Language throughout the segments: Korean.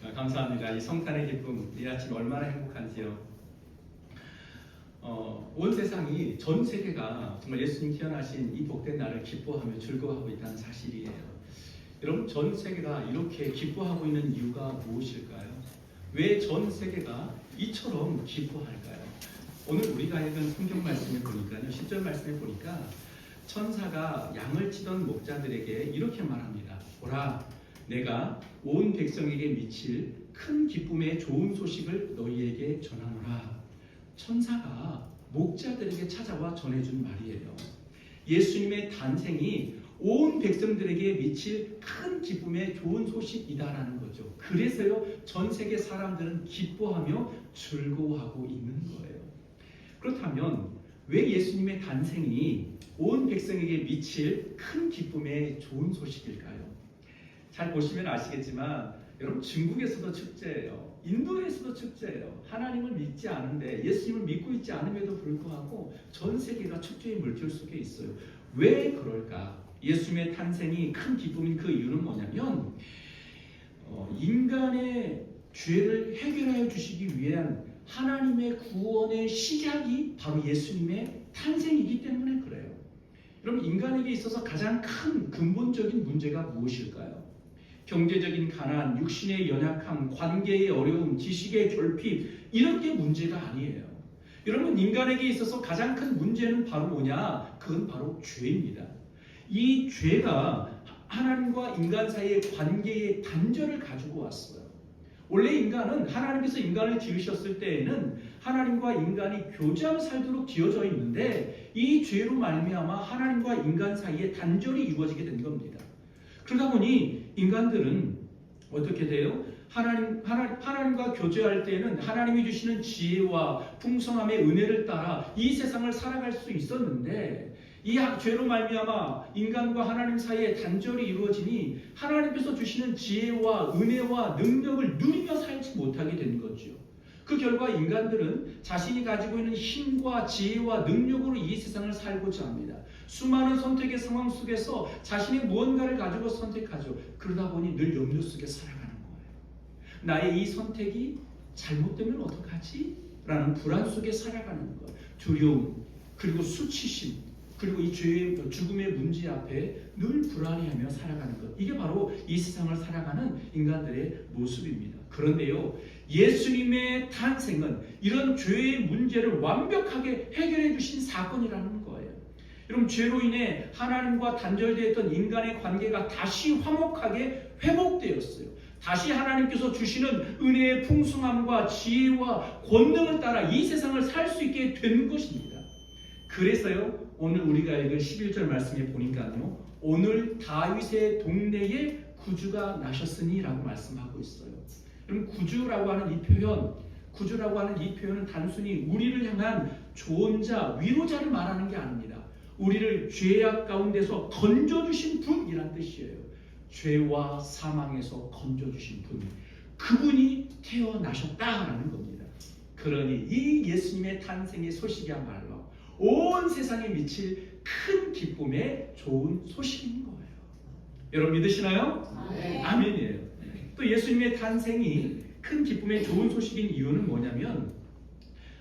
감사합니다. 이 성탄의 기쁨, 이 아침 얼마나 행복한지요. 온 세상이, 전 세계가 정말 예수님 태어나신 이 복된 날을 기뻐하며 즐거워하고 있다는 사실이에요. 여러분, 전 세계가 이렇게 기뻐하고 있는 이유가 무엇일까요? 왜 전 세계가 이처럼 기뻐할까요? 오늘 우리가 읽은 성경 말씀을 보니까요, 10절 말씀을 보니까 천사가 양을 치던 목자들에게 이렇게 말합니다. 보라, 내가 온 백성에게 미칠 큰 기쁨의 좋은 소식을 너희에게 전하노라. 천사가 목자들에게 찾아와 전해준 말이에요. 예수님의 탄생이 온 백성들에게 미칠 큰 기쁨의 좋은 소식이다라는 거죠. 그래서요, 전 세계 사람들은 기뻐하며 즐거워하고 있는 거예요. 그렇다면 왜 예수님의 탄생이 온 백성에게 미칠 큰 기쁨의 좋은 소식일까요? 잘 보시면 아시겠지만 여러분, 중국에서도 축제예요. 인도에서도 축제예요. 하나님을 믿지 않은데, 예수님을 믿고 있지 않음에도 불구하고 전 세계가 축제의 물결 속에 있어요. 왜 그럴까? 예수님의 탄생이 큰 기쁨인 그 이유는 뭐냐면 인간의 죄를 해결하여 주시기 위한 하나님의 구원의 시작이 바로 예수님의 탄생이기 때문에 그래요. 여러분, 인간에게 있어서 가장 큰 근본적인 문제가 무엇일까요? 경제적인 가난, 육신의 연약함, 관계의 어려움, 지식의 결핍, 이런 게 문제가 아니에요. 여러분, 인간에게 있어서 가장 큰 문제는 바로 뭐냐? 그건 바로 죄입니다. 이 죄가 하나님과 인간 사이의 관계의 단절을 가지고 왔어요. 원래 인간은 하나님께서 인간을 지으셨을 때에는 하나님과 인간이 교제하며 살도록 지어져 있는데, 이 죄로 말미암아 하나님과 인간 사이에 단절이 이루어지게 된 겁니다. 그러다 보니 인간들은 어떻게 돼요? 하나님과 교제할 때는 하나님이 주시는 지혜와 풍성함의 은혜를 따라 이 세상을 살아갈 수 있었는데, 이 죄로 말미암아 인간과 하나님 사이에 단절이 이루어지니 하나님께서 주시는 지혜와 은혜와 능력을 누리며 살지 못하게 된 거죠. 그 결과 인간들은 자신이 가지고 있는 힘과 지혜와 능력으로 이 세상을 살고자 합니다. 수많은 선택의 상황 속에서 자신이 무언가를 가지고 선택하죠. 그러다 보니 늘 염려 속에 살아가는 거예요. 나의 이 선택이 잘못되면 어떡하지? 라는 불안 속에 살아가는 거예요. 두려움, 그리고 수치심, 그리고 이 죄의 죽음의 문제 앞에 늘 불안해하며 살아가는 것. 이게 바로 이 세상을 살아가는 인간들의 모습입니다. 그런데요, 예수님의 탄생은 이런 죄의 문제를 완벽하게 해결해 주신 사건이라는 거예요. 여러분, 죄로 인해 하나님과 단절되어 있던 인간의 관계가 다시 화목하게 회복되었어요. 다시 하나님께서 주시는 은혜의 풍성함과 지혜와 권능을 따라 이 세상을 살 수 있게 된 것입니다. 그래서요, 오늘 우리가 읽은 11절 말씀에 보니까요, 오늘 다윗의 동네에 구주가 나셨으니 라고 말씀하고 있어요. 그럼 구주라고 하는 이 표현은 단순히 우리를 향한 조언자, 위로자를 말하는 게 아닙니다. 우리를 죄악 가운데서 건져주신 분이란 뜻이에요. 죄와 사망에서 건져주신 분, 그분이 태어나셨다라는 겁니다. 그러니 이 예수님의 탄생의 소식이야말로 온 세상에 미칠 큰 기쁨의 좋은 소식인 거예요. 여러분, 믿으시나요? 네. 아멘이에요. 또 예수님의 탄생이 큰 기쁨의 좋은 소식인 이유는 뭐냐면,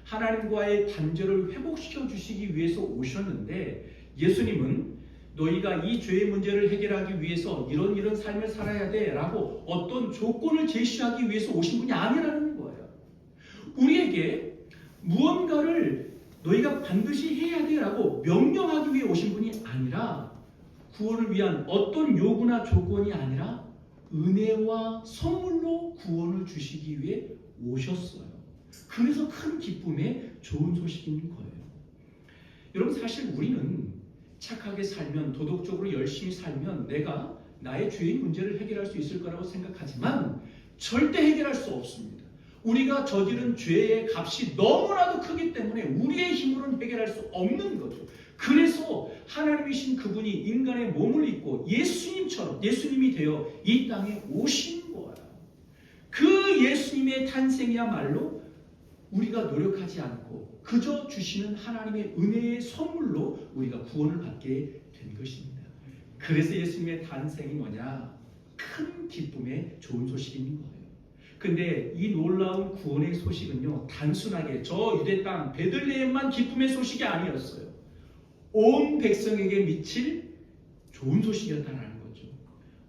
하나님과의 단절을 회복시켜 주시기 위해서 오셨는데, 예수님은 너희가 이 죄의 문제를 해결하기 위해서 이런 삶을 살아야 돼 라고 어떤 조건을 제시하기 위해서 오신 분이 아니라는 거예요. 우리에게 무언가를 너희가 반드시 해야 돼 라고 명령하기 위해 오신 분이 아니라, 구원을 위한 어떤 요구나 조건이 아니라 은혜와 선물로 구원을 주시기 위해 오셨어요. 그래서 큰 기쁨의 좋은 소식인 거예요. 여러분, 사실 우리는 착하게 살면, 도덕적으로 열심히 살면 내가 나의 죄의 문제를 해결할 수 있을 거라고 생각하지만 절대 해결할 수 없습니다. 우리가 저지른 죄의 값이 너무나도 크기 때문에 우리의 힘으로는 해결할 수 없는 거죠. 그래서 하나님이신 그분이 인간의 몸을 입고 예수님이 되어 이 땅에 오신 거예요. 그 예수님의 탄생이야말로 우리가 노력하지 않고 그저 주시는 하나님의 은혜의 선물로 우리가 구원을 받게 된 것입니다. 그래서 예수님의 탄생이 뭐냐? 큰 기쁨의 좋은 소식인 거예요. 근데 이 놀라운 구원의 소식은요, 단순하게 저 유대 땅 베들레헴만 기쁨의 소식이 아니었어요. 온 백성에게 미칠 좋은 소식이었다는 거죠.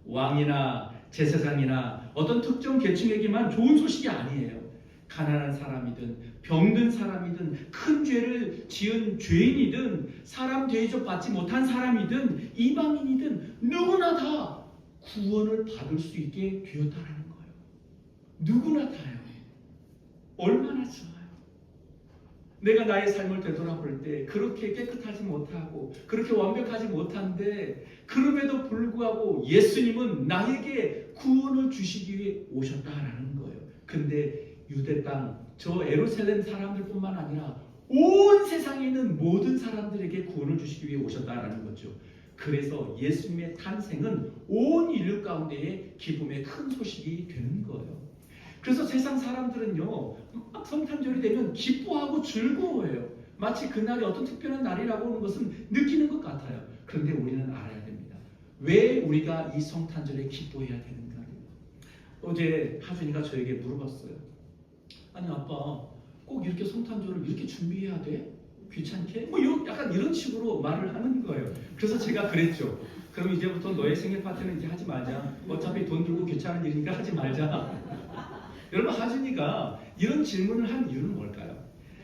왕이나 제사장이나 어떤 특정 계층에게만 좋은 소식이 아니에요. 가난한 사람이든 병든 사람이든 큰 죄를 지은 죄인이든 사람 대접 받지 못한 사람이든 이방인이든 누구나 다 구원을 받을 수 있게 되었다라는 거예요. 누구나 다요. 얼마나 좋아요. 내가 나의 삶을 되돌아볼 때 그렇게 깨끗하지 못하고 그렇게 완벽하지 못한데 그럼에도 불구하고 예수님은 나에게 구원을 주시기 위해 오셨다라는 거예요. 근데 유대 땅, 저 예루살렘 사람들뿐만 아니라 온 세상에 있는 모든 사람들에게 구원을 주시기 위해 오셨다라는 거죠. 그래서 예수님의 탄생은 온 인류 가운데에 기쁨의 큰 소식이 되는 거예요. 그래서 세상 사람들은요, 막 성탄절이 되면 기뻐하고 즐거워해요. 마치 그날이 어떤 특별한 날이라고 하는 것은 느끼는 것 같아요. 그런데 우리는 알아야 됩니다. 왜 우리가 이 성탄절에 기뻐해야 되는가? 어제 하준이가 저에게 물어봤어요. 아니 아빠, 꼭 이렇게 성탄절을 이렇게 준비해야 돼? 귀찮게? 뭐 약간 이런 식으로 말을 하는 거예요. 그래서 제가 그랬죠. 그럼 이제부터 너의 생일 파티는 이제 하지 말자. 어차피 돈 들고 귀찮은 일이니까 하지 말자. 여러분, 하준이가 이런 질문을 한 이유는 뭘까요?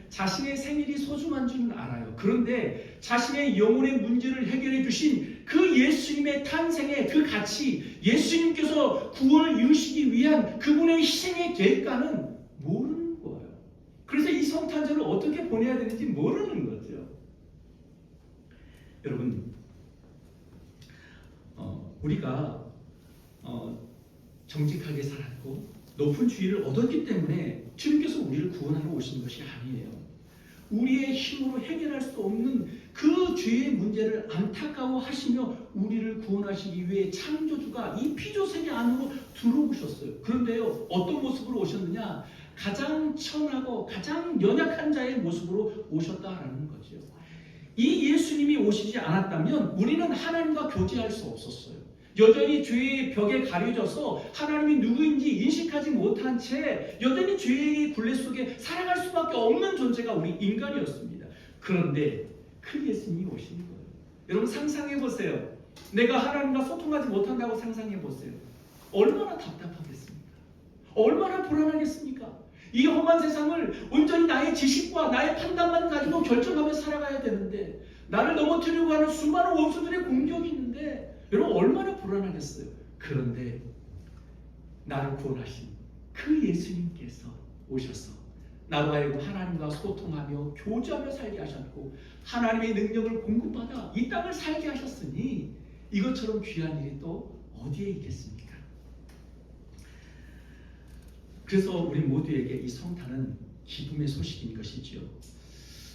자신의 생일이 소중한 줄은 알아요. 그런데 자신의 영혼의 문제를 해결해 주신 그 예수님의 탄생의 그 가치, 예수님께서 구원을 이루시기 위한 그분의 희생의 대가는 모르는 거예요. 그래서 이 성탄절을 어떻게 보내야 되는지 모르는 거죠. 여러분, 우리가 정직하게 살았고 높은 주의를 얻었기 때문에 주님께서 우리를 구원하러 오신 것이 아니에요. 우리의 힘으로 해결할 수 없는 그 죄의 문제를 안타까워하시며 우리를 구원하시기 위해 창조주가 이 피조세계 안으로 들어오셨어요. 그런데요, 어떤 모습으로 오셨느냐? 가장 천하고 가장 연약한 자의 모습으로 오셨다라는 거죠. 이 예수님이 오시지 않았다면 우리는 하나님과 교제할 수 없었어요. 여전히 죄의 벽에 가려져서 하나님이 누구인지 인식하지 못한 채 여전히 죄의 굴레 속에 살아갈 수밖에 없는 존재가 우리 인간이었습니다. 그런데 그 예수님이 오신 거예요. 여러분, 상상해 보세요. 내가 하나님과 소통하지 못한다고 상상해 보세요. 얼마나 답답하겠습니까? 얼마나 불안하겠습니까? 이 험한 세상을 온전히 나의 지식과 나의 판단만 가지고 결정하며 살아가야 되는데, 나를 넘어뜨리려고 하는 수많은 원수들의 공격이 있는데 여러분, 얼마나 불안하겠어요. 그런데 나를 구원하신 그 예수님께서 오셔서 나로 하여금 하나님과 소통하며 교제하며 살게 하셨고 하나님의 능력을 공급받아 이 땅을 살게 하셨으니 이것처럼 귀한 일이 또 어디에 있겠습니까? 그래서 우리 모두에게 이 성탄은 기쁨의 소식인 것이지요.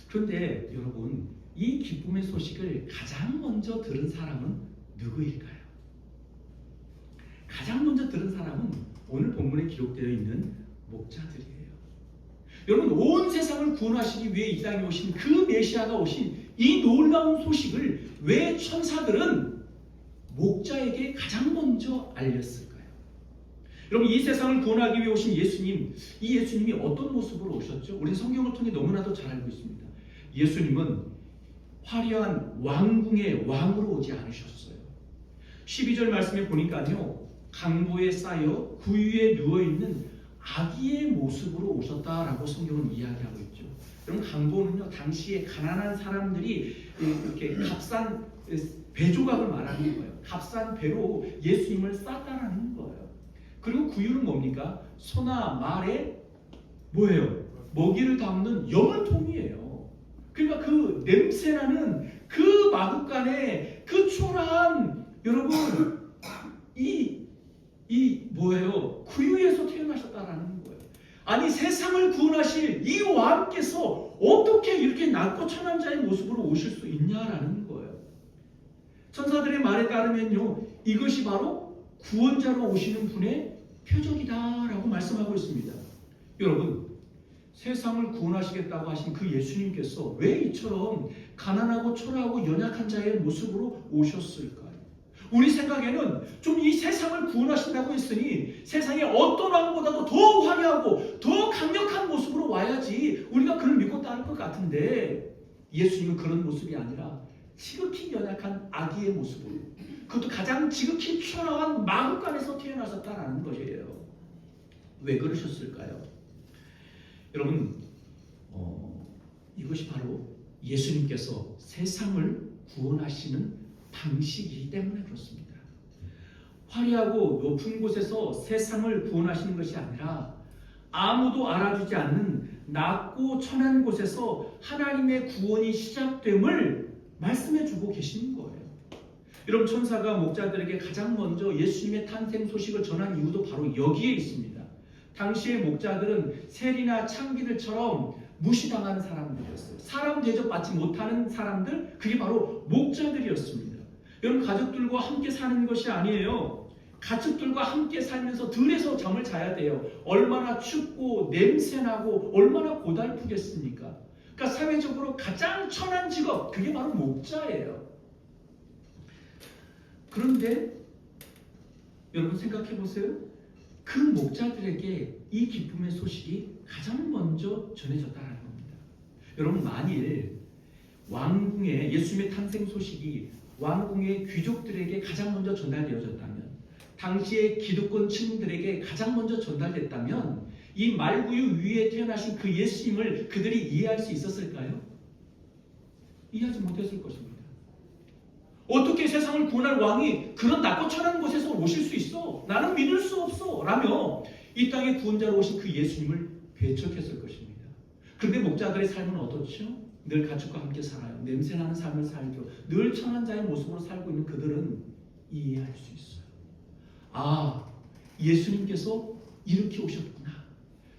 그런데 여러분, 이 기쁨의 소식을 가장 먼저 들은 사람은 누구일까요? 가장 먼저 들은 사람은 오늘 본문에 기록되어 있는 목자들이에요. 여러분, 온 세상을 구원하시기 위해 이 땅에 오신 그 메시아가 오신 이 놀라운 소식을 왜 천사들은 목자에게 가장 먼저 알렸을까요? 여러분, 이 세상을 구원하기 위해 오신 예수님, 이 예수님이 어떤 모습으로 오셨죠? 우리 성경을 통해 너무나도 잘 알고 있습니다. 예수님은 화려한 왕궁의 왕으로 오지 않으셨어요. 12절 말씀에 보니까요, 강보에 쌓여 구유에 누워있는 아기의 모습으로 오셨다라고 성경은 이야기하고 있죠. 여러분, 강보는요, 당시에 가난한 사람들이 이렇게 값싼 배조각을 말하는 거예요. 값싼 배로 예수님을 쌌다라는 거예요. 그리고 구유는 뭡니까? 소나 말에 뭐예요? 먹이를 담는 여물통이에요. 그러니까 그 냄새나는 그 마구간에 그 초라한, 여러분, 뭐예요? 구유에서 태어나셨다라는 거예요. 아니, 세상을 구원하실 이 왕께서 어떻게 이렇게 낮고 천한 자의 모습으로 오실 수 있냐라는 거예요. 천사들의 말에 따르면요, 이것이 바로 구원자로 오시는 분의 표적이다라고 말씀하고 있습니다. 여러분, 세상을 구원하시겠다고 하신 그 예수님께서 왜 이처럼 가난하고 초라하고 연약한 자의 모습으로 오셨을까요? 우리 생각에는 좀 이 세상을 구원하신다고 했으니 세상의 어떤 왕보다도 더 확실하고 더 강력한 모습으로 와야지 우리가 그를 믿고 따를 것 같은데 예수님은 그런 모습이 아니라 지극히 연약한 아기의 모습으로, 그것도 가장 지극히 튀어나온 마구간에서 태어나셨다라는 것이에요. 왜 그러셨을까요? 여러분, 이것이 바로 예수님께서 세상을 구원하시는 방식이기 때문에 그렇습니다. 화려하고 높은 곳에서 세상을 구원하시는 것이 아니라 아무도 알아주지 않는 낮고 천한 곳에서 하나님의 구원이 시작됨을 말씀해주고 계시는 거예요. 여러분, 천사가 목자들에게 가장 먼저 예수님의 탄생 소식을 전한 이유도 바로 여기에 있습니다. 당시의 목자들은 세리나 창기들처럼 무시당하는 사람들이었어요. 사람 대접받지 못하는 사람들, 그게 바로 목자들이었습니다. 여러분, 가족들과 함께 사는 것이 아니에요. 가축들과 함께 살면서 들에서 잠을 자야 돼요. 얼마나 춥고 냄새나고 얼마나 고달프겠습니까? 그러니까 사회적으로 가장 천한 직업, 그게 바로 목자예요. 그런데 여러분 생각해 보세요. 그 목자들에게 이 기쁨의 소식이 가장 먼저 전해졌다는 겁니다. 여러분, 만일 왕궁의 예수님의 탄생 소식이 왕궁의 귀족들에게 가장 먼저 전달되어졌다면, 당시의 기득권 층들에게 가장 먼저 전달됐다면 이 말구유 위에 태어나신 그 예수님을 그들이 이해할 수 있었을까요? 이해하지 못했을 것입니다. 어떻게 세상을 구원할 왕이 그런 낮고 천한 곳에서 오실 수 있어? 나는 믿을 수 없어 라며 이 땅의 구원자로 오신 그 예수님을 배척했을 것입니다. 그런데 목자들의 삶은 어떻죠? 늘 가축과 함께 살아요. 냄새나는 삶을 살죠. 늘 천한 자의 모습으로 살고 있는 그들은 이해할 수 있어요. 아, 예수님께서 이렇게 오셨구나.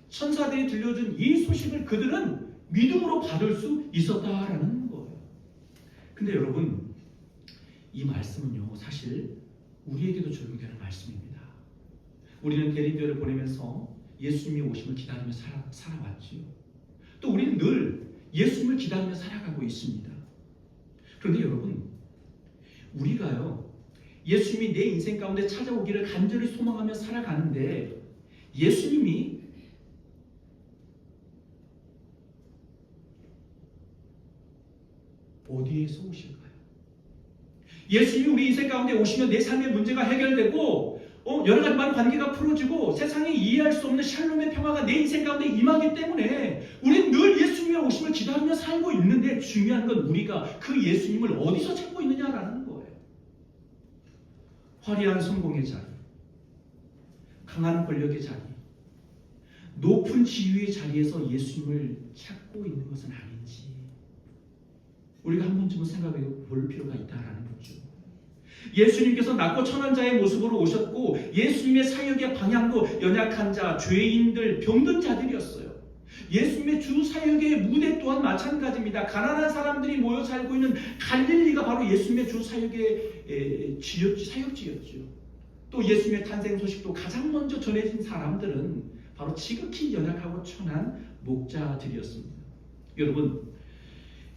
천사들이 들려준 이 소식을 그들은 믿음으로 받을 수 있었다라는 거예요. 근데 여러분, 이 말씀은요, 사실 우리에게도 적용되는 말씀입니다. 우리는 대리교회를 보내면서 예수님이 오심을 기다리며 살아왔지요. 또 우리는 늘 예수님을 기다리며 살아가고 있습니다. 그런데 여러분, 우리가요, 예수님이 내 인생 가운데 찾아오기를 간절히 소망하며 살아가는데 예수님이 어디에서 오실까요? 예수님이 우리 인생 가운데 오시면 내 삶의 문제가 해결되고 여러 가지 많은 관계가 풀어지고 세상이 이해할 수 없는 샬롬의 평화가 내 인생 가운데 임하기 때문에 우리는 늘 예수님의 오심을 기다리며 살고 있는데, 중요한 건 우리가 그 예수님을 어디서 찾고 있느냐라는 거예요. 화려한 성공의 자리, 강한 권력의 자리, 높은 지위의 자리에서 예수님을 찾고 있는 것은 아닌지 우리가 한 번쯤은 생각해 볼 필요가 있다라는 거죠. 예수님께서 낮고 천한 자의 모습으로 오셨고 예수님의 사역의 방향도 연약한 자, 죄인들, 병든 자들이었어요. 예수님의 주 사역의 무대 또한 마찬가지입니다. 가난한 사람들이 모여 살고 있는 갈릴리가 바로 예수님의 주 사역의 사역지였죠. 또 예수님의 탄생 소식도 가장 먼저 전해진 사람들은 바로 지극히 연약하고 천한 목자들이었습니다. 여러분,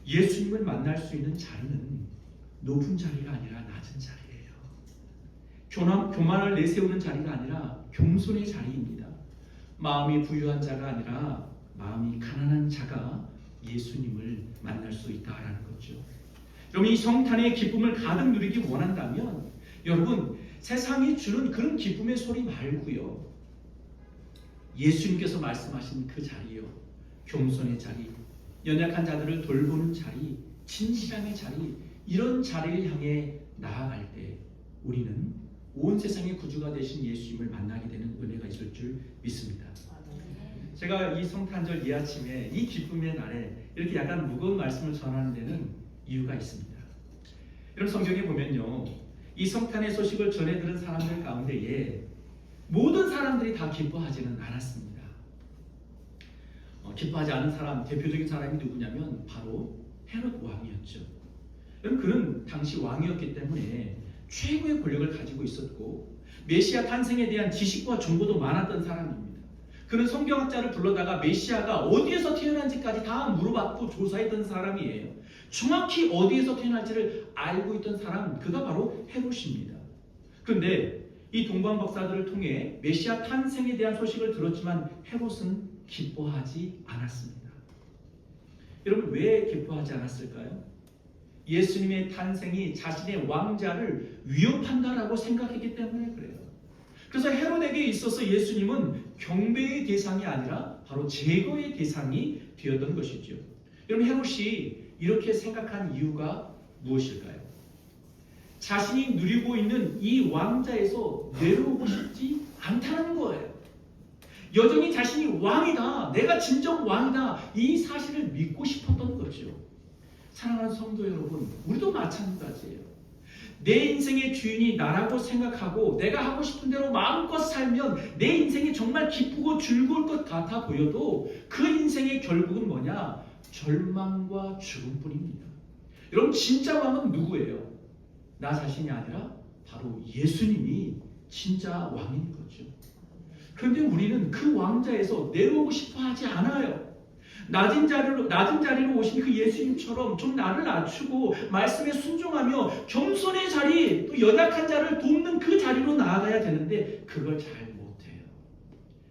예수님을 만날 수 있는 자리는 높은 자리가 아니라 낮은 자리예요. 교만을 내세우는 자리가 아니라 겸손의 자리입니다. 마음이 부유한 자가 아니라 마음이 가난한 자가 예수님을 만날 수 있다라는 거죠. 여러분, 이 성탄의 기쁨을 가득 누리기 원한다면 여러분, 세상이 주는 그런 기쁨의 소리 말고요, 예수님께서 말씀하신 그 자리요, 겸손의 자리, 연약한 자들을 돌보는 자리, 진실함의 자리, 이런 자리를 향해 나아갈 때 우리는 온 세상의 구주가 되신 예수님을 만나게 되는 은혜가 있을 줄 믿습니다. 제가 이 성탄절 이 아침에 이 기쁨의 날에 이렇게 약간 무거운 말씀을 전하는 데는 이유가 있습니다. 여러분, 성경에 보면요, 이 성탄의 소식을 전해 들은 사람들 가운데에 모든 사람들이 다 기뻐하지는 않았습니다. 기뻐하지 않은 사람, 대표적인 사람이 누구냐면 바로 헤롯 왕이었죠. 여러분, 그는 당시 왕이었기 때문에 최고의 권력을 가지고 있었고 메시아 탄생에 대한 지식과 정보도 많았던 사람입니다. 그는 성경학자를 불러다가 메시아가 어디에서 태어난지까지 다 물어봤고 조사했던 사람이에요. 정확히 어디에서 태어날지를 알고 있던 사람, 그가 바로 헤롯입니다. 그런데 이 동방 박사들을 통해 메시아 탄생에 대한 소식을 들었지만 헤롯은 기뻐하지 않았습니다. 여러분, 왜 기뻐하지 않았을까요? 예수님의 탄생이 자신의 왕자를 위협한다라고 생각했기 때문에 그래요. 그래서 헤롯에게 있어서 예수님은 경배의 대상이 아니라 바로 제거의 대상이 되었던 것이죠. 여러분, 헤롯이 이렇게 생각한 이유가 무엇일까요? 자신이 누리고 있는 이 왕자에서 내려오고 싶지 않다는 거예요. 여전히 자신이 왕이다, 내가 진정 왕이다, 이 사실을 믿고 싶었던 거죠. 사랑하는 성도 여러분, 우리도 마찬가지예요. 내 인생의 주인이 나라고 생각하고 내가 하고 싶은 대로 마음껏 살면 내 인생이 정말 기쁘고 즐거울 것 같아 보여도 그 인생의 결국은 뭐냐? 절망과 죽음뿐입니다. 여러분, 진짜 왕은 누구예요? 나 자신이 아니라 바로 예수님이 진짜 왕인 거죠. 그런데 우리는 그 왕자에서 내려오고 싶어 하지 않아요. 낮은 자리로 오신 그 예수님처럼 좀 나를 낮추고 말씀에 순종하며 겸손의 자리, 또 연약한 자를 돕는 그 자리로 나아가야 되는데 그걸 잘 못해요.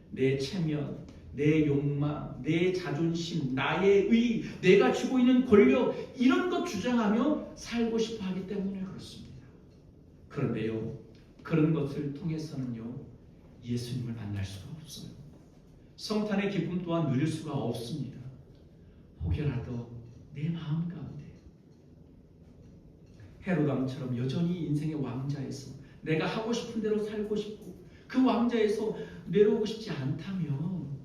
내 체면, 내 욕망, 내 자존심, 나의 의, 내가 쥐고 있는 권력, 이런 것 주장하며 살고 싶어 하기 때문에 그렇습니다. 그런데요, 그런 것을 통해서는요, 예수님을 만날 수가 없어요. 성탄의 기쁨 또한 누릴 수가 없습니다. 혹여라도 내 마음 가운데 헤롯 왕처럼 여전히 인생의 왕자에서 내가 하고 싶은 대로 살고 싶고 그 왕자에서 내려오고 싶지 않다면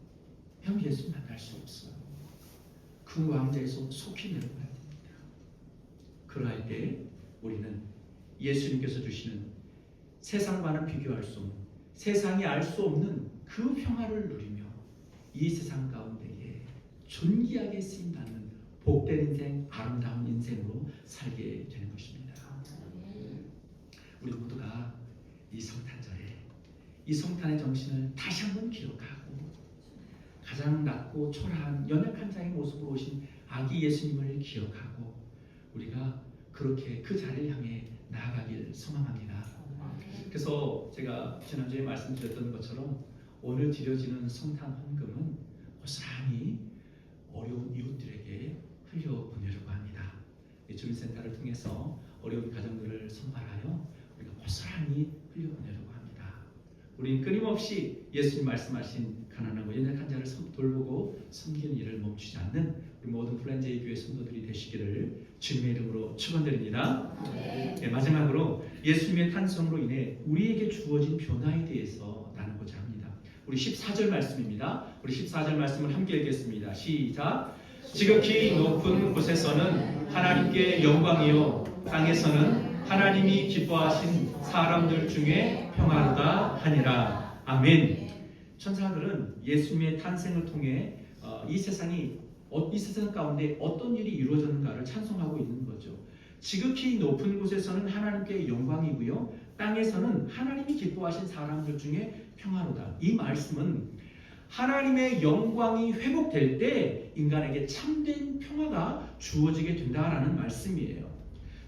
형 예수 만날 수 없어요. 그 왕자에서 속히 내려가야 됩니다. 그러할 때 우리는 예수님께서 주시는 세상과는 비교할 수 없는, 세상이 알 수 없는 그 평화를 누리며 이 세상 가운데에 존귀하게 쓰임받는 복된 인생, 아름다운 인생으로 살게 되는 것입니다. 우리 모두가 이 성탄절에 이 성탄의 정신을 다시 한번 기억하고 가장 낮고 초라한 연약한 자의 모습으로 오신 아기 예수님을 기억하고 우리가 그렇게 그 자리를 향해 나아가길 소망합니다. 그래서 제가 지난주에 말씀드렸던 것처럼 오늘 드려지는 성탄 헌금은 고스란히 어려운 이웃들에게 흘려보내려고 합니다. 주민센터를 통해서 어려운 가정들을 선발하여 우리가 고스란히 흘려보내려고 합니다. 우리는 끊임없이 예수님 말씀하신 가난하고 연약한 자를 돌보고 섬기는 일을 멈추지 않는 우리 모든 플랜제이 교회 성도들이 되시기를 주님의 이름으로 축원드립니다. 네, 마지막으로 예수님의 탄생으로 인해 우리에게 주어진 변화에 대해서 나누고자 합니다. 우리 14절 말씀입니다. 우리 14절 말씀을 함께 읽겠습니다. 시작. 지극히 높은 곳에서는 하나님께 영광이요 땅에서는 하나님이 기뻐하신 사람들 중에 평화로다 하니라. 아멘. 천사들은 예수님의 탄생을 통해 이 세상 가운데 어떤 일이 이루어졌는가를 찬송하고 있는 거죠. 지극히 높은 곳에서는 하나님께 영광이고요, 땅에서는 하나님이 기뻐하신 사람들 중에 평화로다. 이 말씀은 하나님의 영광이 회복될 때 인간에게 참된 평화가 주어지게 된다라는 말씀이에요.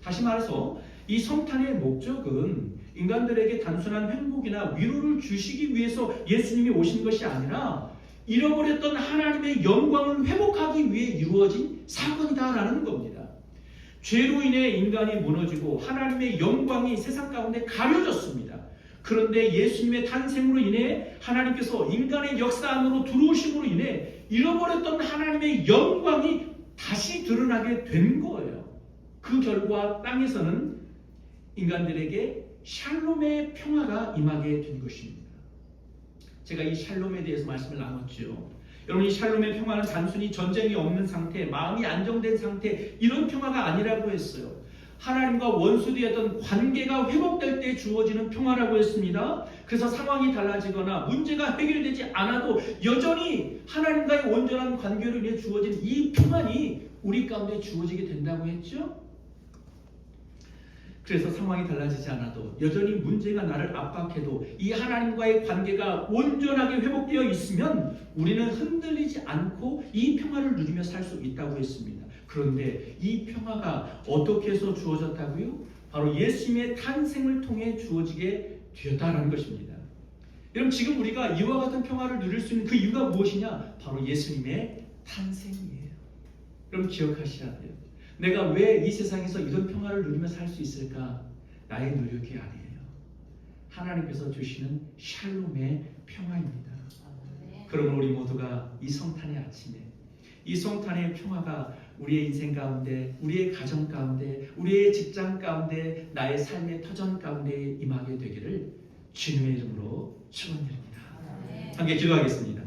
다시 말해서 이 성탄의 목적은 인간들에게 단순한 행복이나 위로를 주시기 위해서 예수님이 오신 것이 아니라 잃어버렸던 하나님의 영광을 회복하기 위해 이루어진 사건이다라는 겁니다. 죄로 인해 인간이 무너지고 하나님의 영광이 세상 가운데 가려졌습니다. 그런데 예수님의 탄생으로 인해 하나님께서 인간의 역사 안으로 들어오심으로 인해 잃어버렸던 하나님의 영광이 다시 드러나게 된 거예요. 그 결과 땅에서는 인간들에게 샬롬의 평화가 임하게 된 것입니다. 제가 이 샬롬에 대해서 말씀을 나눴죠. 여러분, 이 샬롬의 평화는 단순히 전쟁이 없는 상태, 마음이 안정된 상태, 이런 평화가 아니라고 했어요. 하나님과 원수되었던 관계가 회복될 때 주어지는 평화라고 했습니다. 그래서 상황이 달라지거나 문제가 해결되지 않아도 여전히 하나님과의 온전한 관계로 인해 주어진 이 평안이 우리 가운데 주어지게 된다고 했죠. 그래서 상황이 달라지지 않아도 여전히 문제가 나를 압박해도 이 하나님과의 관계가 온전하게 회복되어 있으면 우리는 흔들리지 않고 이 평화를 누리며 살 수 있다고 했습니다. 그런데 이 평화가 어떻게 해서 주어졌다고요? 바로 예수님의 탄생을 통해 주어지게 되었다라는 것입니다. 여러분 지금 우리가 이와 같은 평화를 누릴 수 있는 그 이유가 무엇이냐? 바로 예수님의 탄생이에요. 여러분 기억하셔야 돼요. 내가 왜 이 세상에서 이런 평화를 누리며 살 수 있을까? 나의 노력이 아니에요. 하나님께서 주시는 샬롬의 평화입니다. 그러므로 우리 모두가 이 성탄의 아침에 이 성탄의 평화가 우리의 인생 가운데, 우리의 가정 가운데, 우리의 직장 가운데, 나의 삶의 터전 가운데 임하게 되기를 주님의 이름으로 축원드립니다. 함께 기도하겠습니다.